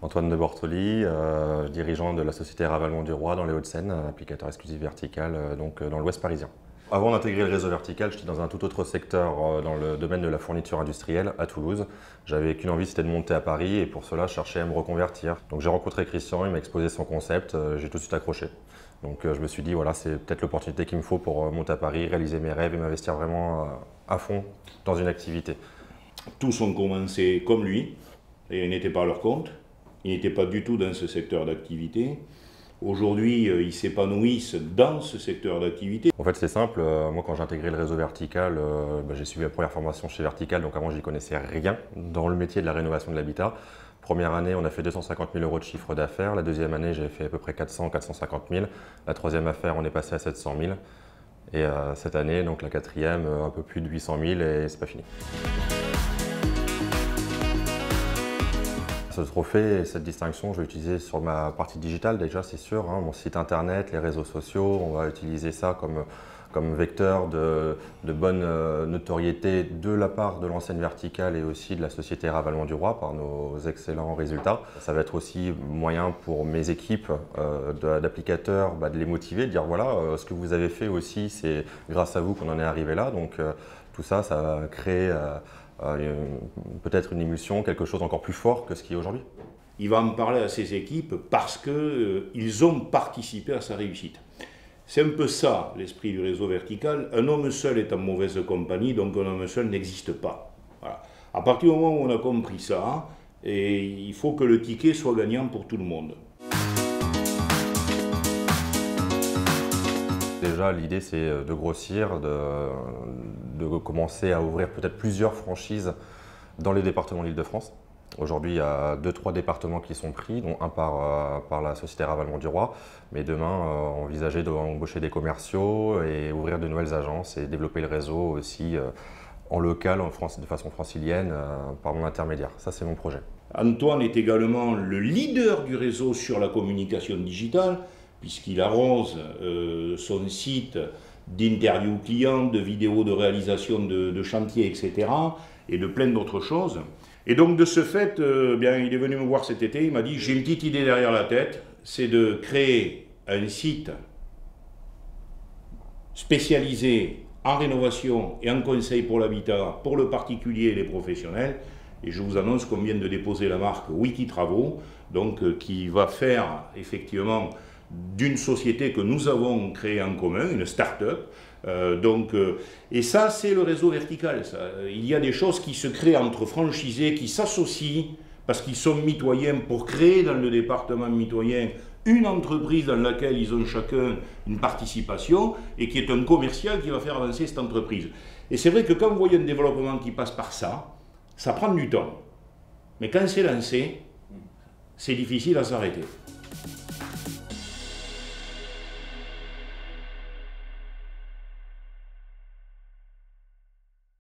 Antoine de Bortoli, dirigeant de la société Ravalement du Roi dans les Hauts-de-Seine, applicateur exclusif vertical donc dans l'Ouest parisien. Avant d'intégrer le réseau vertical, j'étais dans un tout autre secteur, dans le domaine de la fourniture industrielle à Toulouse. J'avais qu'une envie, c'était de monter à Paris et pour cela, je cherchais à me reconvertir. Donc j'ai rencontré Christian, il m'a exposé son concept, j'ai tout de suite accroché. Donc je me suis dit, voilà, c'est peut-être l'opportunité qu'il me faut pour monter à Paris, réaliser mes rêves et m'investir vraiment à fond dans une activité. Tous ont commencé comme lui et ils n'étaient pas à leur compte. Ils n'étaient pas du tout dans ce secteur d'activité. Aujourd'hui, ils s'épanouissent dans ce secteur d'activité. En fait, c'est simple. Moi, quand j'ai intégré le réseau vertical, j'ai suivi la première formation chez Vertical, donc avant, j'y connaissais rien dans le métier de la rénovation de l'habitat. Première année, on a fait 250 000 € de chiffre d'affaires. La deuxième année, j'ai fait à peu près 450 000. La troisième affaire, on est passé à 700 000. Et cette année, donc la quatrième, un peu plus de 800 000 et c'est pas fini. Ce trophée et cette distinction, je vais l'utiliser sur ma partie digitale déjà, c'est sûr, hein, mon site internet, les réseaux sociaux, on va utiliser ça comme vecteur de bonne notoriété de la part de l'enseigne Vertical et aussi de la société Ravalement du Roi par nos excellents résultats. Ça va être aussi moyen pour mes équipes d'applicateurs de les motiver, de dire voilà, ce que vous avez fait aussi, c'est grâce à vous qu'on en est arrivé là. Donc tout ça, ça va créer peut-être une émulsion, quelque chose d'encore plus fort que ce qui est aujourd'hui. Il va en parler à ses équipes parce qu'ils ont participé à sa réussite. C'est un peu ça l'esprit du réseau vertical. Un homme seul est en mauvaise compagnie, donc un homme seul n'existe pas. Voilà. À partir du moment où on a compris ça, et il faut que le ticket soit gagnant pour tout le monde. Déjà, l'idée, c'est de grossir, de commencer à ouvrir peut-être plusieurs franchises dans les départements de l'Île-de-France. Aujourd'hui, il y a 2-3 départements qui sont pris, dont un par la société Ravalement du Roi. Mais demain, envisager d'embaucher des commerciaux et ouvrir de nouvelles agences et développer le réseau aussi en local, de façon francilienne, par mon intermédiaire. Ça, c'est mon projet. Antoine est également le leader du réseau sur la communication digitale, puisqu'il arrose son site d'interviews clients, de vidéos de réalisation de chantiers, etc. et de plein d'autres choses. Et donc de ce fait, bien, il est venu me voir cet été, il m'a dit « j'ai une petite idée derrière la tête, c'est de créer un site spécialisé en rénovation et en conseil pour l'habitat, pour le particulier et les professionnels. Et je vous annonce qu'on vient de déposer la marque Wiki Travaux, donc qui va faire effectivement d'une société que nous avons créée en commun, une start-up. Et ça, c'est le réseau vertical. Ça. Il y a des choses qui se créent entre franchisés, qui s'associent parce qu'ils sont mitoyens pour créer dans le département mitoyen une entreprise dans laquelle ils ont chacun une participation et qui est un commercial qui va faire avancer cette entreprise. Et c'est vrai que quand vous voyez un développement qui passe par ça, ça prend du temps. Mais quand c'est lancé, c'est difficile à s'arrêter.